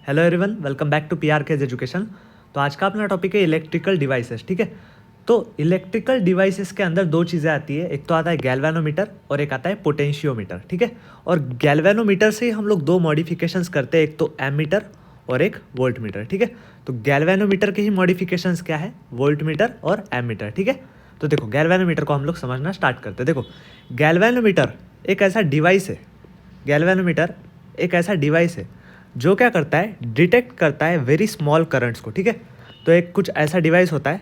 Hello everyone, welcome back to PRK's education. तो आज का अपना टॉपिक है इलेक्ट्रिकल डिवाइसेस। ठीक है, तो इलेक्ट्रिकल डिवाइसेस के अंदर दो चीज़ें आती है, एक तो आता है गैल्वेनोमीटर और एक आता है पोटेंशियोमीटर। ठीक है, और गैल्वेनोमीटर से हम लोग दो मॉडिफिकेशंस करते हैं, एक तो एमीटर और एक वोल्ट मीटर। ठीक है, तो गैल्वेनोमीटर के ही मॉडिफिकेशंस क्या है, वोल्ट मीटर और एमीटर। ठीक है, तो देखो गैल्वेनोमीटर को हम लोग समझना स्टार्ट करते हैं। देखो गैल्वेनोमीटर एक ऐसा डिवाइस है, गैल्वेनोमीटर एक ऐसा डिवाइस है जो क्या करता है, डिटेक्ट करता है वेरी स्मॉल करंट्स को। ठीक है, तो एक कुछ ऐसा डिवाइस होता है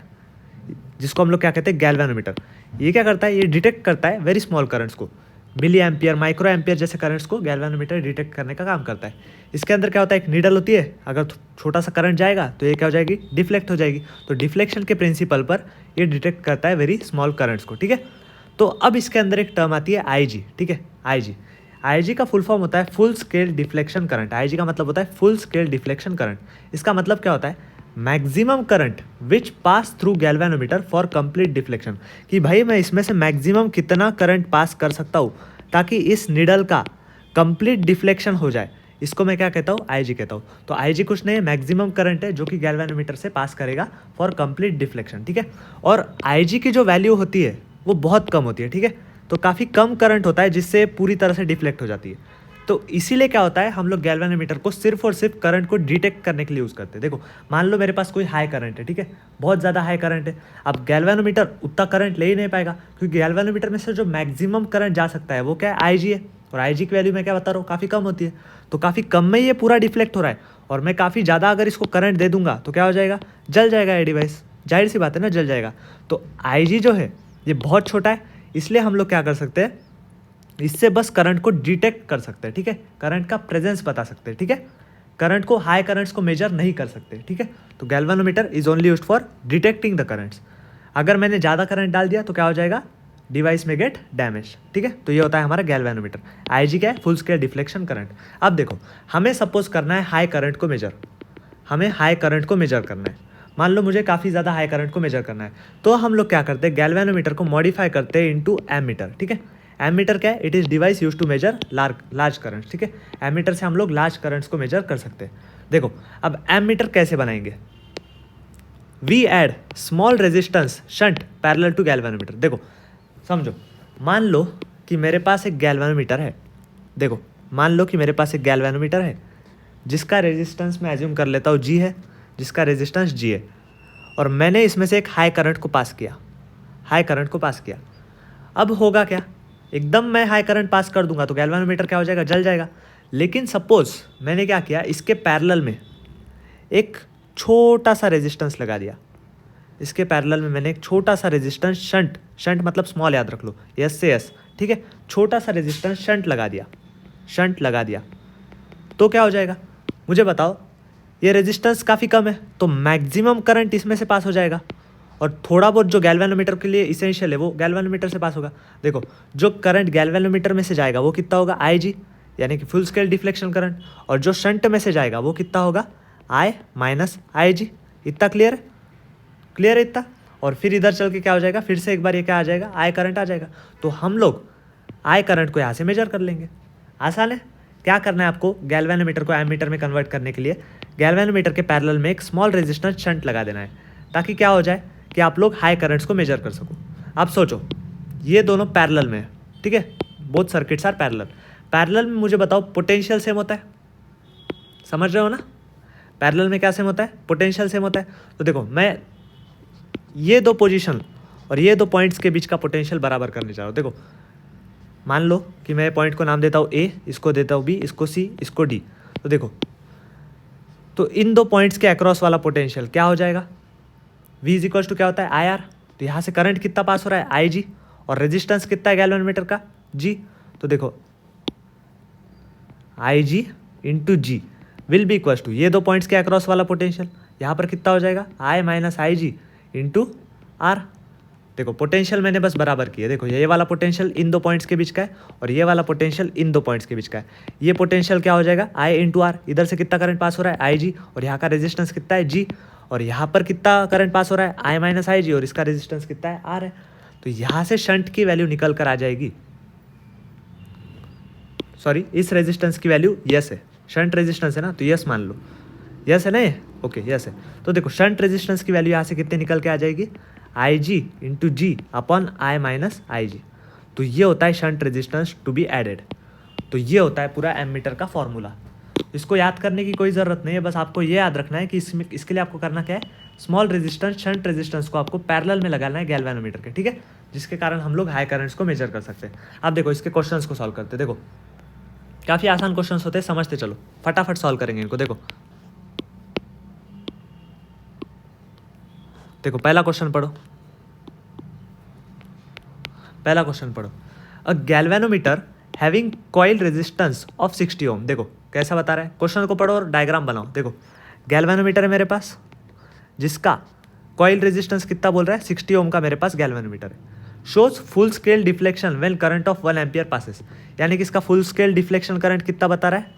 जिसको हम लोग क्या कहते हैं, गैल्वेनोमीटर। ये क्या करता है, ये डिटेक्ट करता है वेरी स्मॉल करंट्स को, मिली एम्पियर, माइक्रो एम्पियर जैसे करंट्स को गैल्वेनोमीटर डिटेक्ट करने का काम करता है। इसके अंदर क्या होता है, एक नीडल होती है, अगर छोटा सा करंट जाएगा तो ये क्या हो जाएगी, डिफ्लेक्ट हो जाएगी। तो डिफ्लेक्शन के प्रिंसिपल पर ये डिटेक्ट करता है वेरी स्मॉल करंट्स को। ठीक है, तो अब इसके अंदर एक टर्म आती है IG। ठीक है, IG का फुल फॉर्म होता है full scale deflection current. IG का मतलब होता है फुल स्केल डिफ्लेक्शन करंट। इसका मतलब क्या होता है, maximum current which pass through galvanometer for complete deflection, कि भाई मैं इसमें से मैक्सिमम कितना करंट पास कर सकता हूँ ताकि इस निडल का कंप्लीट डिफ्लेक्शन हो जाए। इसको मैं क्या कहता हूँ, IG कहता हूँ। तो IG कुछ नहीं है, मैक्सिमम करंट है जो कि गैल्वेनोमीटर से पास करेगा फॉर कंप्लीट डिफ्लेक्शन। ठीक है, और IG की जो वैल्यू होती है वो बहुत कम होती है। ठीक है, तो काफ़ी कम करंट होता है जिससे पूरी तरह से डिफ्लेक्ट हो जाती है। तो इसीलिए क्या होता है, हम लोग गैल्वेनोमीटर को सिर्फ और सिर्फ करंट को डिटेक्ट करने के लिए यूज़ करते हैं। देखो मान लो मेरे पास कोई हाई करंट है, ठीक है, बहुत ज़्यादा हाई करंट है। अब गैल्वेनोमीटर उतना करंट ले ही नहीं पाएगा, क्योंकि गैल्वेनोमीटर में से जो मैक्सिमम करंट जा सकता है वो क्या है, IG है। और IG की वैल्यू मैं क्या बता रहा हूँ, काफ़ी कम होती है। तो काफ़ी कम में ये पूरा डिफ्लेक्ट हो रहा है, और मैं काफ़ी ज़्यादा अगर इसको करंट दे दूंगा तो क्या हो जाएगा, जल जाएगा ये डिवाइस। जाहिर सी बात है ना, जल जाएगा। तो IG जो है ये बहुत छोटा है, इसलिए हम लोग क्या कर सकते हैं, इससे बस करंट को डिटेक्ट कर सकते हैं। ठीक है, करंट का प्रेजेंस बता सकते हैं। ठीक है, करंट को, हाई करंट्स को मेजर नहीं कर सकते। ठीक है, तो galvanometer is only used for detecting the currents. अगर मैंने ज़्यादा करंट डाल दिया तो क्या हो जाएगा, डिवाइस में गेट डैमेज। ठीक है, तो ये होता है हमारा गैल्वेनोमीटर। IG क्या है, फुल स्केल डिफ्लेक्शन करंट। अब देखो हमें सपोज करना है हाई करंट को मेजर, हमें हाई करंट को मेजर करना है। मान लो मुझे काफ़ी ज़्यादा हाई करंट को मेजर करना है, तो हम लोग क्या करते हैं, गैल्वेनोमीटर को मॉडिफाई करते हैं इनटू एमीटर। ठीक है, एमीटर क्या है, it is device use to measure large currents. ठीक है, एमीटर से हम लोग लार्ज करंट्स को मेजर कर सकते हैं। देखो अब एमीटर कैसे बनाएंगे, we add small resistance shunt parallel to galvanometer. देखो समझो, मान लो कि मेरे पास एक गैल्वेनोमीटर है। देखो मान लो कि मेरे पास एक गैल्वेनोमीटर है जिसका रेजिस्टेंस मैं एज्यूम कर लेता हूँ G है, जिसका रेजिस्टेंस G है, और मैंने इसमें से एक हाई करंट को पास किया, हाई करंट को पास किया। अब होगा क्या, एकदम मैं हाई करंट पास कर दूंगा तो गैल्वेनोमीटर क्या हो जाएगा, जल जाएगा। लेकिन सपोज मैंने क्या किया, इसके पैरेलल में एक छोटा सा रेजिस्टेंस लगा दिया। इसके पैरेलल में मैंने एक छोटा सा रेजिस्टेंस शंट मतलब स्मॉल याद रख लो, S से S। ठीक है, छोटा सा रेजिस्टेंस शंट लगा दिया, तो क्या हो जाएगा, मुझे बताओ। ये रेजिस्टेंस काफ़ी कम है तो मैक्सिमम करंट इसमें से पास हो जाएगा, और थोड़ा बहुत जो गैल्वेनोमीटर के लिए इसेंशियल है वो गैल्वेनोमीटर से पास होगा। देखो जो करंट गैल्वेनोमीटर में से जाएगा वो कितना होगा, IG, यानी कि फुल स्केल डिफ्लेक्शन करंट, और जो शंट में से जाएगा वो कितना होगा, I माइनस IG। इतना क्लियर है, क्लियर है इतना। और फिर इधर चल के क्या हो जाएगा, फिर से एक बार ये क्या आ जाएगा, I करंट आ जाएगा। तो हम लोग I करंट को यहाँ से मेजर कर लेंगे। आसान है। क्या करना है आपको, गैल्वेनोमीटर को एमीटर में कन्वर्ट करने के लिए गैल्वेनोमीटर के पैरेलल में एक स्मॉल रेजिस्टेंस शंट लगा देना है, ताकि क्या हो जाए कि आप लोग हाई करंट्स को मेजर कर सको। अब सोचो ये दोनों पैरेलल में है, ठीक है, बोथ सर्किट्स आर पैरेलल में मुझे बताओ पोटेंशियल सेम होता है, समझ रहे हो ना, पैरेलल में क्या सेम होता है, पोटेंशियल सेम होता है। तो देखो मैं ये दो पोजीशन और ये दो पॉइंट्स के बीच का पोटेंशियल बराबर करने जा रहा हूँ। देखो मान लो कि मैं पॉइंट को नाम देता हूँ A, इसको देता हूँ B, इसको C, इसको D। तो देखो, तो इन दो पॉइंट्स के अक्रॉस वाला पोटेंशियल क्या हो जाएगा, V इज इक्वल्स टू क्या होता है, IR। तो यहाँ से करंट कितना पास हो रहा है, IG, और रेजिस्टेंस कितना है गैल्वेनोमीटर का, G। तो देखो IG into G will be equals to ये दो पॉइंट्स के अक्रॉस वाला पोटेंशियल, यहाँ पर कितना हो जाएगा, I minus IG into R। देखो पोटेंशियल मैंने बस बराबर किया। देखो ये वाला पोटेंशियल इन दो पॉइंट्स के बीच का है, और ये वाला पोटेंशियल इन दो पॉइंट्स के बीच का है। ये पोटेंशियल क्या हो जाएगा, I इंटू R। इधर से कितना करंट पास हो रहा है, IG, और यहाँ का रेजिस्टेंस कितना है, G, और यहाँ पर कितना करंट पास हो रहा है, I माइनस IG, और इसका रेजिस्टेंस कितना है, R है। तो यहाँ से शंट की वैल्यू निकल कर आ जाएगी, सॉरी इस रेजिस्टेंस की वैल्यू यस है, शंट रेजिस्टेंस है ना, तो यस मान लो। यस है ना ये? ओके यस है। तो देखो शंट रेजिस्टेंस की वैल्यू यहाँ से कितने निकल के आ जाएगी, I G into G upon I minus I G. तो ये होता है shunt resistance to be added. तो ये होता है पूरा एमीटर का फॉर्मूला। इसको याद करने की कोई ज़रूरत नहीं है, बस आपको ये याद रखना है कि इसमें इसके लिए आपको करना क्या है, स्मॉल रेजिस्टेंस शंट रेजिस्टेंस को आपको पैरेलल में लगाना है गैल्वेनोमीटर के, ठीक है, जिसके कारण हम लोग हाई करंट्स को मेजर कर सकते हैं। अब देखो इसके क्वेश्चंस को सॉल्व करते हैं। देखो काफ़ी आसान क्वेश्चंस होते हैं, समझते चलो, फटाफट सॉल्व करेंगे इनको। देखो देखो पहला क्वेश्चन पढ़ो, पहला क्वेश्चन पढ़ो। अ galvanometer having coil resistance of 60 ओम। देखो कैसा बता रहा है, क्वेश्चन को पढ़ो और डायग्राम बनाओ। देखो गैल्वेनोमीटर है मेरे पास, जिसका कॉइल रेजिस्टेंस कितना बोल रहा है, 60 ओम का मेरे पास गैल्वेनोमीटर है। Shows full scale deflection when current of 1 ampere passes. यानी कि इसका फुल स्केल डिफ्लेक्शन करंट कितना बता रहा है,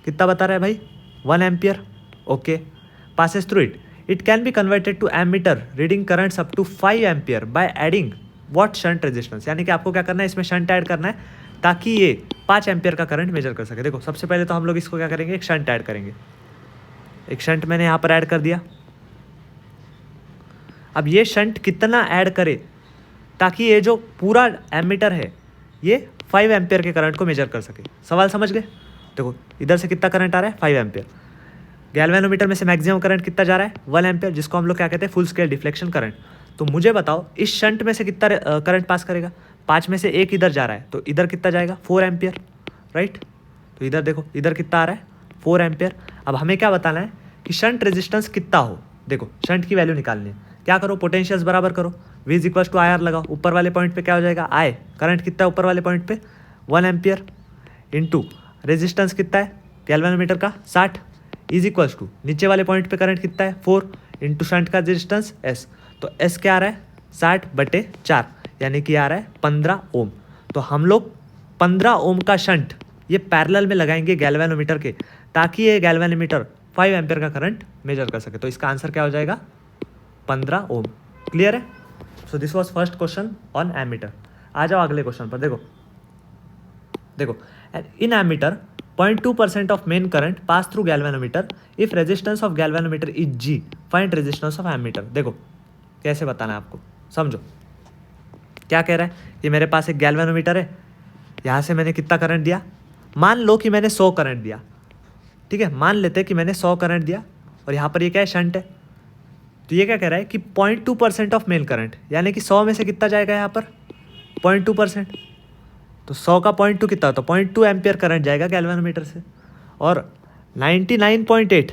कितना बता रहा है भाई, 1 ampere. Okay, passes through it, it can be converted to ammeter reading currents up to 5 ampere by adding what shunt resistance. यानी कि आपको क्या करना है, इसमें शंट ऐड करना है ताकि ये 5 एम्पियर का करंट मेजर कर सके। देखो सबसे पहले तो हम लोग इसको क्या करेंगे, एक शंट ऐड करेंगे। एक शंट मैंने यहाँ पर ऐड कर दिया। अब ये शंट कितना ऐड करे ताकि ये जो पूरा एमीटर है ये 5 एम्पियर के करंट को मेजर कर सके। सवाल समझ गए? देखो इधर से कितना करंट आ रहा है, 5 एम्पियर। गैल्वेनोमीटर में से मैक्सिमम करंट कितना जा रहा है, 1 एम्पियर, जिसको हम लोग क्या कहते हैं, फुल स्केल डिफ्लेक्शन करंट। तो मुझे बताओ इस शंट में से कितना करंट पास करेगा, 5 में से एक इधर जा रहा है, तो इधर कितना जाएगा, 4 एम्पियर, राइट। तो इधर देखो इधर कितना आ रहा है, 4 एम्पियर। अब हमें क्या बताना है कि शंट रेजिस्टेंस कितना हो। देखो शंट की वैल्यू निकालनी है, क्या करो, पोटेंशियल्स बराबर करो, V is equal to I R लगाओ। ऊपर वाले पॉइंट पे क्या हो जाएगा, आई, करंट कितना है ऊपर वाले पॉइंट पे, 1 एम्पियर, इंटू रेजिस्टेंस कितना है गैल्वेनोमीटर का, 60, इज इक्वल्स टू नीचे वाले पॉइंट पे करंट कितना है, 4, इंटू शंट का रेजिस्टेंस S। तो S क्या आ रहा है, 60/4, यानी कि आ रहा है 15 ओम। तो हम लोग 15 ओम का शंट ये पैरेलल में लगाएंगे गैल्वेनोमीटर के, ताकि ये गैल्वेनोमीटर 5 एम्पियर का करंट मेजर कर सके। तो इसका आंसर क्या हो जाएगा, 15 ओम। क्लियर है? So this was first question on ammeter. आ जाओ अगले क्वेश्चन पर। देखो देखो in ammeter 0.2% of main current pass through galvanometer if resistance of galvanometer is G, find resistance of ammeter. देखो कैसे बताना है आपको, समझो क्या कह रहा है। ये मेरे पास एक गैल्वेनोमीटर है, यहाँ से मैंने कितना करंट दिया, मान लो कि मैंने 100 करंट दिया, ठीक है, मान लेते हैं कि मैंने 100 करंट दिया, और यहाँ पर ये क्या है, शंट है। तो ये क्या कह रहा है कि 0.2% ऑफ मेन करंट, यानी कि 100 में से कितना जाएगा यहाँ पर, 0.2%। तो 100 का 0.2 कितना होता है, 0.2 एम्पियर करंट जाएगा गैल्वेनोमीटर से, और 99.8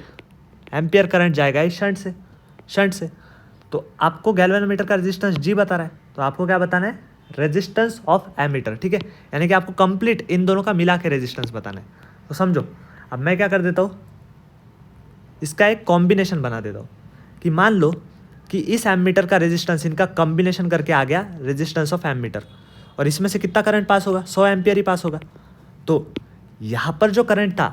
एम्पियर करंट जाएगा इस शंट से। तो आपको गैल्वेनोमीटर का रेजिस्टेंस G बता रहा है, तो आपको क्या बताना है, रेजिस्टेंस ऑफ एमीटर, ठीक है, यानी कि आपको कंप्लीट इन दोनों का मिला के रेजिस्टेंस बताना है। तो समझो, अब मैं क्या कर देता हूँ, इसका एक कॉम्बिनेशन बना देता हूँ कि मान लो कि इस एमीटर का रेजिस्टेंस इनका कॉम्बिनेशन करके आ गया रेजिस्टेंस ऑफ एमीटर, और इसमें से कितना करंट पास होगा, 100 एम्पियर ही पास होगा। तो यहाँ पर जो करंट था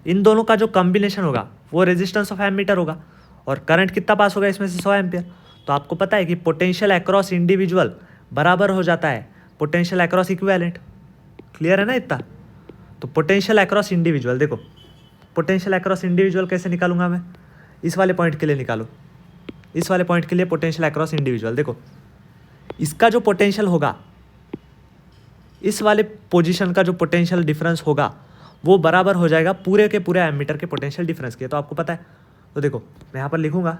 इन दोनों का जो कॉम्बिनेशन होगा वो रेजिस्टेंस ऑफ एमीटर होगा, और करंट कितना पास होगा इसमें से, 100 एम्पियर। तो आपको पता है कि पोटेंशियल अक्रॉस इंडिविजुअल बराबर हो जाता है पोटेंशियल अक्रॉस इक्विवेलेंट। क्लियर है ना इतना? तो पोटेंशियल अक्रॉस इंडिविजुअल, देखो पोटेंशियल अक्रॉस इंडिविजुअल कैसे निकालूंगा मैं, इस वाले पॉइंट के लिए निकालो, इस वाले पॉइंट के लिए पोटेंशियल अक्रॉस इंडिविजुअल। देखो इसका जो पोटेंशियल होगा, इस वाले पोजीशन का जो पोटेंशियल डिफरेंस होगा वो बराबर हो जाएगा पूरे के पूरे एमीटर के पोटेंशियल डिफरेंस के। तो आपको पता है, तो देखो मैं यहाँ पर लिखूंगा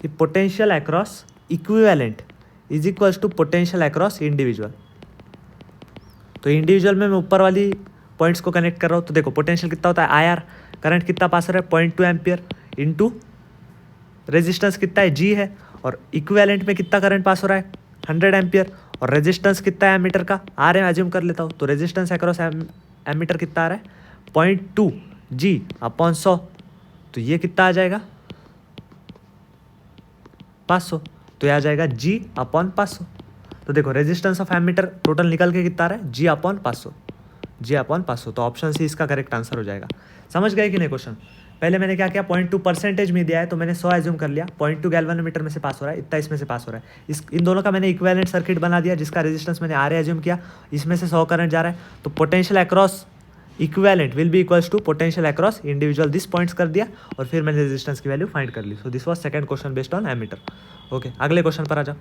कि potential across equivalent is equals to potential across individual. तो इंडिविजुअल में मैं ऊपर वाली पॉइंट्स को कनेक्ट कर रहा हूँ। तो देखो पोटेंशियल कितना होता है, IR, करंट कितना पास हो रहा है, 0.2 एम्पियर, इंटू रेजिस्टेंस कितना है, G है, और इक्विवेलेंट में कितना करंट पास हो रहा है, 100 एम्पियर, और रेजिस्टेंस कितना है एमीटर का, R है, एज्यूम कर लेता हूँ। तो रेजिस्टेंस अक्रॉस एमीटर कितना आ रहा है, 0.2 G अपॉन 100। तो ये कितना आ जाएगा, 500। तो ये आ जाएगा G अपॉन 500। तो देखो रेजिस्टेंस ऑफ एमीटर टोटल निकल के कितना आ रहा है, G अपॉन 500, G अपॉन 500। तो ऑप्शन सी इसका करेक्ट आंसर हो जाएगा। समझ गए कि नहीं क्वेश्चन? पहले मैंने क्या किया, 0.2% में दिया है तो मैंने 100 एज्यूम कर लिया, 0.2 गैल्वेनोमीटर में से पास हो रहा है, इतना इसमें से पास हो रहा है। इन दोनों का मैंने इक्विवेलेंट सर्किट बना दिया, जिसका रेजिस्टेंस मैंने RA एज्यूम किया, इसमें से 100 करंट जा रहा है। तो potential across equivalent will be equals to potential across individual this points कर दिया और फिर मैंने रेजिस्टेंस की वैल्यू फाइंड कर ली. So this was second question based on ammeter. Okay, अगले क्वेश्चन पर आ जाओ.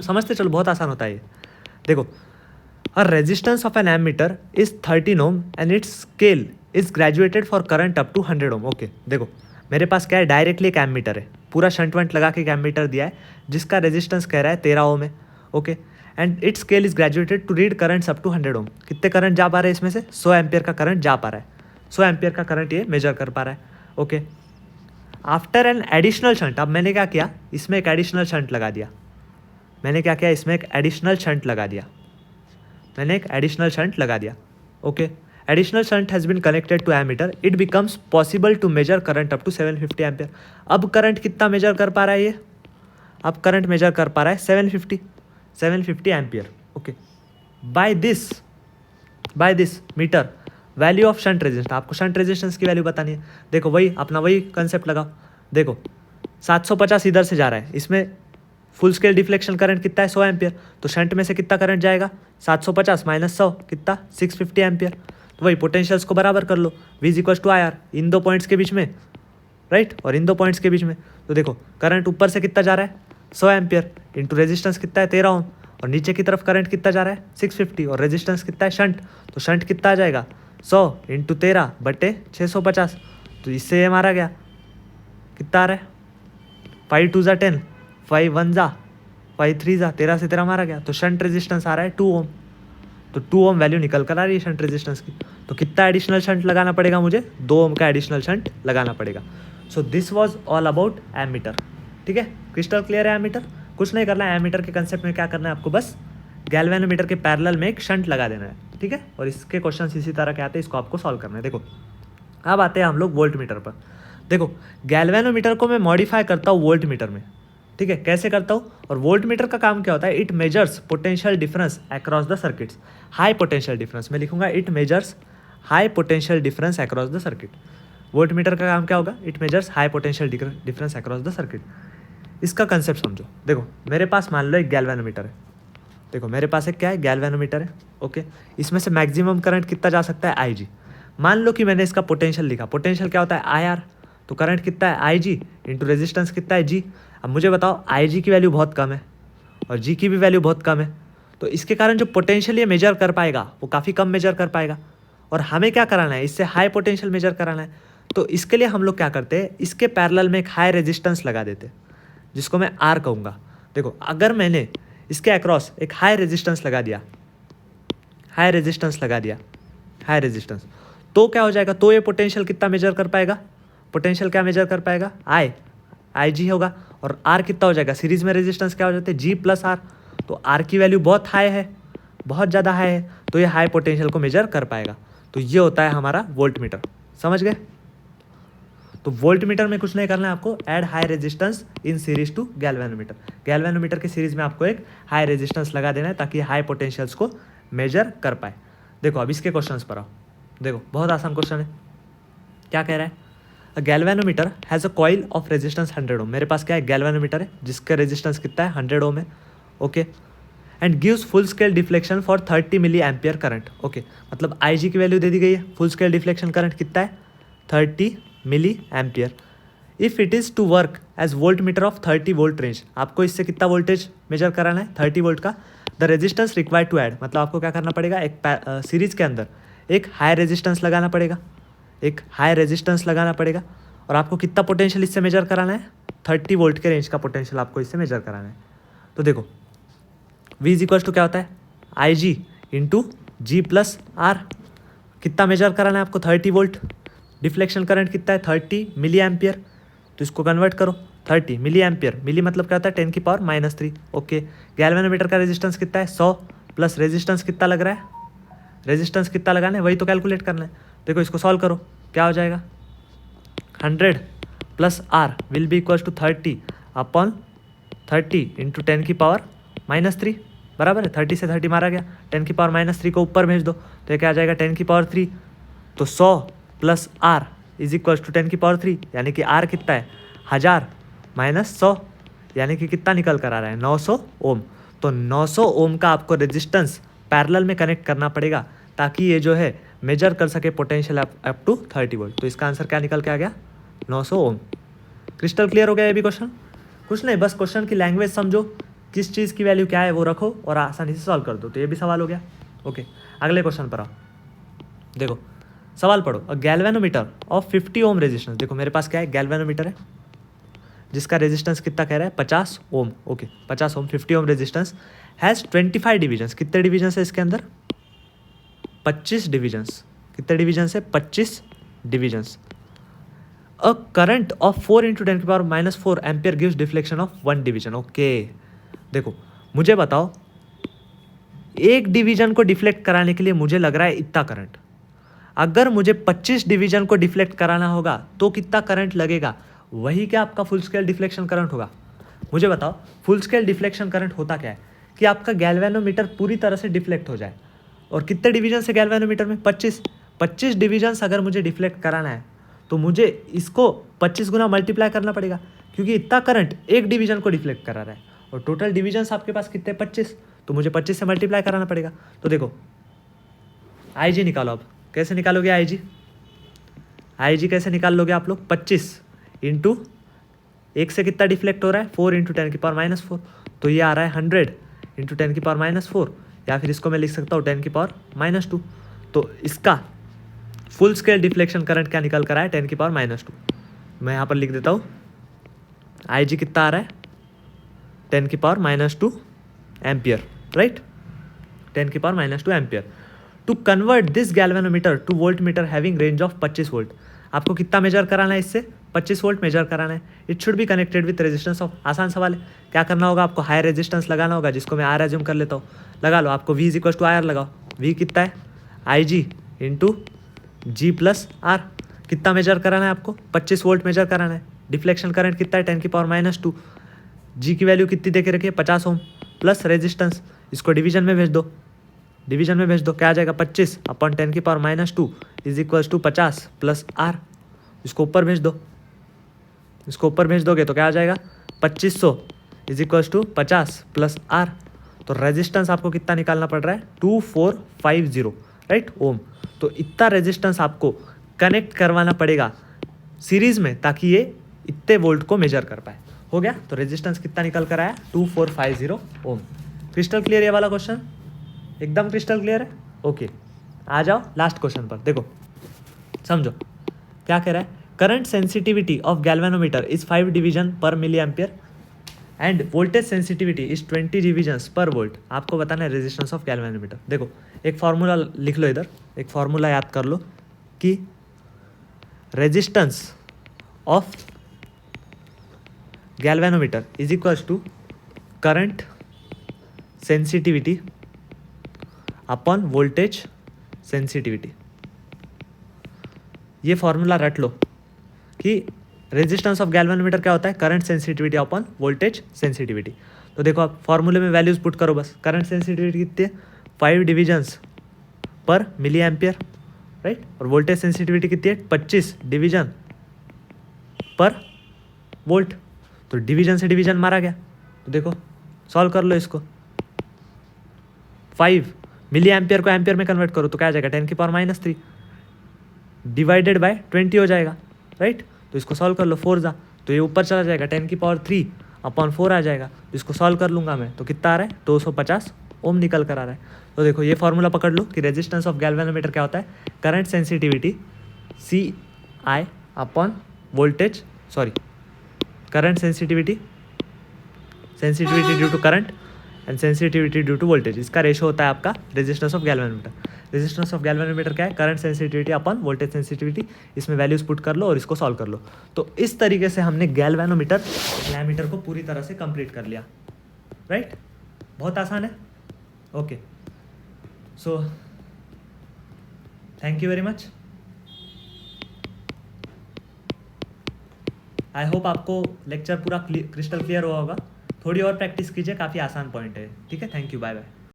समझते चलो, बहुत आसान होता है ये. देखो, a resistance of an ammeter is 13 ohm and its scale is graduated for current up to 100 ohm. Okay, देखो मेरे पास क्या है, डायरेक्टली एक एमीटर है, पूरा शंट वंट लगा के एक एमीटर दिया है जिसका रेजिस्टेंस कह रहा है 13 ओम है. Okay, and its scale is graduated to read currents up to 100 ohm. कितने करंट जा पा रहे हैं इसमें से? 100 एम्पियर का करंट जा पा रहा है. 100 एम्पियर का करंट ये मेजर कर पा रहा है. Okay, after an additional shunt, अब मैंने क्या किया, इसमें एक एडिशनल शंट लगा दिया. इसमें एक एडिशनल शंट लगा दिया. Okay, additional shunt has been connected to ammeter. It becomes possible to measure current up to 750 ampere. अब करंट कितना मेजर कर पा रहा है ये? अब करंट मेजर कर पा रहा है 750 ampere. Okay, by this meter value of shunt resistance. आपको शंट रेजिस्टेंस की वैल्यू बतानी है. देखो वही कंसेप्ट लगाओ. देखो 750 इधर से जा रहा है, इसमें फुल स्केल डिफ्लेक्शन करंट कितना है? 100 एम्पियर. तो शंट में से कितना करंट जाएगा? 750 माइनस 100 कितना? 650 एम्पियर. तो वही पोटेंशियल्स को बराबर कर लो. V is equals to IR इन दो पॉइंट्स के बीच में, राइट, और इन दो पॉइंट्स के बीच में. तो देखो करंट ऊपर से कितना जा रहा है? 100 एम्पियर इंटू रेजिस्टेंस कितना है? 13 ओम. और नीचे की तरफ करंट कितना जा रहा है? 650. और रेजिस्टेंस कितना है? शंट. तो शंट कितना आ जाएगा? 100 इंटू 13 बटे 650. तो इससे ये मारा गया, कितना आ रहा है? 5 2 ज़ा 10, 5 1 ज़ा 5 3 ज़ा 13 से 13 मारा गया. तो शंट रेजिस्टेंस आ रहा है 2 ओम. तो 2 ओम वैल्यू निकल कर आ रही है शंट रेजिस्टेंस की. तो कितना एडिशनल शंट लगाना पड़ेगा मुझे? 2 ओम का एडिशनल शंट लगाना पड़ेगा. So this was all about ammeter. ठीक है, क्रिस्टल क्लियर है एमीटर. कुछ नहीं करना है एमीटर के कंसेप्ट में. क्या करना है आपको? बस गैल्वेनोमीटर के पैरेलल में एक शंट लगा देना है. ठीक है, और इसके क्वेश्चन इसी तरह के आते हैं, इसको आपको सॉल्व करना है. देखो अब आते हैं हम लोग वोल्ट मीटर पर. देखो गैल्वेनोमीटर को मैं मॉडिफाई करता हूँ वोल्ट मीटर में. ठीक है, कैसे करता हूँ? और वोल्ट मीटर का काम क्या होता है? It measures potential difference across the circuits. High potential difference मैं लिखूंगा, it measures high potential difference across the circuit. Volt meter का काम क्या होगा? It measures high potential difference across the circuit. इसका कंसेप्ट समझो. देखो मेरे पास मान लो एक गैल्वेनोमीटर है. देखो मेरे पास एक क्या है? गैल्वेनोमीटर है. ओके, इसमें से मैक्सिमम करंट कितना जा सकता है? IG. मान लो कि मैंने इसका पोटेंशियल लिखा. पोटेंशियल क्या होता है? IR. तो करंट कितना है? IG इंटू रेजिस्टेंस कितना है? G. अब मुझे बताओ IG की वैल्यू बहुत कम है और G की भी वैल्यू बहुत कम है. तो इसके कारण जो पोटेंशियल ये मेजर कर पाएगा वो काफ़ी कम मेजर कर पाएगा. और हमें क्या कराना है? इससे हाई पोटेंशियल मेजर कराना है. तो इसके लिए हम लोग क्या करते हैं? इसके पैरेलल में एक हाई रेजिस्टेंस लगा देते हैं जिसको मैं R कहूँगा. देखो अगर मैंने इसके अक्रॉस एक हाई रेजिस्टेंस लगा दिया, हाई रेजिस्टेंस, तो क्या हो जाएगा? तो ये पोटेंशियल कितना मेजर कर पाएगा? पोटेंशियल क्या मेजर कर पाएगा? IG होगा. और R कितना हो जाएगा? सीरीज में रेजिस्टेंस क्या हो जाते हैं? G plus R. तो R की वैल्यू बहुत हाई है, बहुत ज़्यादा हाई है, तो ये हाई पोटेंशियल को मेजर कर पाएगा. तो ये होता है हमारा वोल्ट मीटर. समझ गए? तो वोल्ट मीटर में कुछ नहीं करना है आपको. Add high resistance in series to galvanometer. Galvanometer के सीरीज में आपको एक हाई रेजिस्टेंस लगा देना है ताकि हाई पोटेंशियल्स को मेजर कर पाए. देखो अब इसके क्वेश्चंस पर आओ. देखो बहुत आसान क्वेश्चन है. क्या कह रहा है? अ galvanometer has a coil of resistance 100 ओम. मेरे पास क्या है? गैल्वेनोमीटर है जिसका रेजिस्टेंस कितना है? 100 ओम है. Okay, and gives full scale deflection for 30 milliampere current. Okay, मतलब IG की वैल्यू दे दी गई है. फुल स्केल डिफ्लेक्शन करंट कितना है? 30 milliampere. If it is to work as voltmeter of 30 volt range. आपको इससे कितना वोल्टेज मेजर कराना है? 30 वोल्ट का. The resistance required to add, मतलब आपको क्या करना पड़ेगा? एक सीरीज के अंदर एक हाई रेजिस्टेंस लगाना पड़ेगा. और आपको कितना पोटेंशियल इससे मेजर कराना है? 30 वोल्ट के रेंज का पोटेंशियल आपको इससे मेजर कराना है. तो देखो V इज इक्वल्स टू क्या होता है? IG into G plus R. कितना मेजर कराना है आपको? 30 वोल्ट. डिफ्लेक्शन करंट कितना है? 30 मिली एम्पियर. तो इसको कन्वर्ट करो. 30 मिली एम्पियर, मिली मतलब क्या होता है? 10 की पावर -3. ओके, गैल्वेनोमीटर का रेजिस्टेंस कितना है? 100 प्लस रेजिस्टेंस कितना लग रहा है? रेजिस्टेंस कितना लगाना है वही तो कैलकुलेट करना है. देखो इसको सॉल्व करो, क्या हो जाएगा? 100 plus R will be equals to 30 upon 30 into 10 की पावर -3. बराबर है. 30 से 30 मारा गया, 10 की पावर -3 को ऊपर भेज दो तो ये क्या आ जाएगा? 10 की पावर 3. तो 100 plus R is equals to 10 की पावर 3, यानी कि R कितना है? 1000 माइनस 100, यानी कि कितना निकल कर आ रहा है? 900 ओम. तो 900 ओम का आपको रेजिस्टेंस पैरेलल में कनेक्ट करना पड़ेगा ताकि ये जो है मेजर कर सके पोटेंशियल अप टू 30 वोल्ट। तो इसका आंसर क्या निकल के आ गया? 900 ओम। क्रिस्टल क्लियर हो गया ये भी क्वेश्चन? कुछ नहीं, बस क्वेश्चन की लैंग्वेज समझो, किस चीज़ की वैल्यू क्या है वो रखो और आसानी से सॉल्व कर दो। तो ये भी सवाल हो गया। ओके, अगले क्वेश्चन पर आओ। देखो सवाल पढ़ो। अ गैल्वेनोमीटर ऑफ 50 ओम रेजिस्टेंस। देखो मेरे पास क्या है, गैल्वेनोमीटर है जिसका रेजिस्टेंस कितना कह रहा है? 50 ohm. Okay, 50 ohm, 50 ohm resistance has 25 divisions. कितने डिविजन्स है इसके अंदर? 25 डिविजन्स। कितने डिविजन्स है? 25 divisions. A current of 4 × 10⁻⁻4 ampere gives deflection of 1 division. Okay, देखो मुझे बताओ, एक डिवीजन को डिफ्लेक्ट कराने के लिए मुझे लग रहा है इतना करंट। अगर मुझे 25 डिवीजन को डिफ्लेक्ट कराना होगा तो कितना करंट लगेगा? वही क्या आपका फुल स्केल डिफ्लेक्शन करंट होगा? मुझे बताओ, फुल स्केल डिफ्लेक्शन करंट होता क्या है कि आपका गैल्वेनोमीटर पूरी तरह से डिफ्लेक्ट हो जाए। और कितने डिवीजन है गैल्वेनोमीटर में? 25 डिवीजन्स अगर मुझे डिफ्लेक्ट कराना है तो मुझे इसको 25 गुना मल्टीप्लाई करना पड़ेगा, क्योंकि इतना करंट एक डिवीजन को डिफ्लेक्ट करा रहा है और टोटल डिवीजन्स आपके पास कितने? 25। तो मुझे 25 से मल्टीप्लाई कराना पड़ेगा। तो देखो आई जी निकालो। अब कैसे निकालोगे आई जी? आई जी कैसे निकाल लोगे आप लोग? 25 इंटू एक से कितना डिफ्लेक्ट हो रहा है? 4 × 10⁻⁴। तो ये आ रहा है 100 × 10⁻⁴, या फिर इसको मैं लिख सकता हूँ 10⁻²। तो इसका फुल स्केल डिफ्लेक्शन करंट क्या निकल कर आया? 10⁻²। मैं यहाँ पर लिख देता हूँ, आई जी कितना आ रहा है? 10⁻² ampere, right? 10⁻² ampere. To convert this galvanometer to voltmeter having range of 25 volt. आपको कितना मेजर कराना है इससे? 25 वोल्ट मेजर कराना है। It should be connected with resistance of. आसान सवाल है। क्या करना होगा आपको? हाई रेजिस्टेंस लगाना होगा, जिसको मैं आर एज्यूम कर लेता हूँ। लगा लो, आपको V = IR लगाओ। V कितना है? IG × G+R। कितना मेजर कराना है आपको? 25 वोल्ट मेजर कराना है। डिफ्लेक्शन करंट कितना है? 10⁻²। G की वैल्यू कितनी दे के रखिए? 50 ओम प्लस रेजिस्टेंस। इसको डिवीजन में भेज दो, डिवीजन में भेज दो। क्या आ जाएगा? 25 अपॉन 10⁻² = 50 + R। इसको ऊपर भेज दो, इसको ऊपर भेज दोगे तो क्या आ जाएगा? 2500 = 50 + R। तो रेजिस्टेंस आपको कितना निकालना पड़ रहा है? 2450, राइट, ओम। तो इतना रेजिस्टेंस आपको कनेक्ट करवाना पड़ेगा सीरीज में, ताकि ये इतने वोल्ट को मेजर कर पाए। हो गया? तो रेजिस्टेंस कितना निकल कर आया? 2450 ओम। क्रिस्टल क्लियर ये वाला क्वेश्चन? एकदम क्रिस्टल क्लियर है? ओके, आ जाओ लास्ट क्वेश्चन पर। देखो समझो क्या कह रहा है। Current sensitivity of galvanometer is 5 division per milliampere and voltage sensitivity is 20 divisions per volt. आपको बताना है रेजिस्टेंस ऑफ गैल्वेनोमीटर। देखो एक फार्मूला लिख लो इधर, एक फार्मूला याद कर लो कि resistance of galvanometer is equals to current sensitivity upon voltage sensitivity. ये फॉर्मूला रट लो कि रेजिस्टेंस ऑफ गैल्वेनोमीटर क्या होता है? Current sensitivity upon voltage sensitivity. तो देखो आप फॉर्मूले में वैल्यूज पुट करो बस। करंट सेंसिटिविटी कितनी है? 5 डिवीजन्स पर मिली एम्पियर, राइट। और वोल्टेज सेंसिटिविटी कितनी है? 25 डिवीजन पर वोल्ट। तो डिवीजन से डिवीजन मारा गया। तो देखो सॉल्व कर लो इसको। 5 मिली एम्पियर को एम्पियर में कन्वर्ट करो तो क्या आ जाएगा? 10⁻³ डिवाइडेड बाय 20 हो जाएगा, राइट। तो इसको सॉल्व कर लो। 4 जा तो ये ऊपर चला जाएगा, 10⁻³ अपॉन 4 आ जाएगा। तो इसको सॉल्व कर लूँगा मैं तो कितना आ रहा है? 250 ओम निकल कर आ रहा है। तो देखो ये फॉर्मूला पकड़ लो कि रेजिस्टेंस ऑफ गैल्वेनोमीटर क्या होता है? Current sensitivity CI upon voltage, sorry, current sensitivity due to current and sensitivity due to voltage, इसका रेशो होता है आपका resistance of galvanometer. Resistance of galvanometer क्या है? Current sensitivity upon voltage sensitivity. इसमें वैल्यूज पुट कर लो और इसको सॉल्व कर लो। तो इस तरीके से हमने गैल्वेनोमीटर एमीटर को पूरी तरह से कंप्लीट कर लिया, राइट। बहुत आसान है। Okay, so thank you very much. I hope आपको लेक्चर पूरा क्रिस्टल क्लियर हुआ होगा। थोड़ी और प्रैक्टिस कीजिए, काफ़ी आसान पॉइंट है, ठीक है। Thank you, bye bye.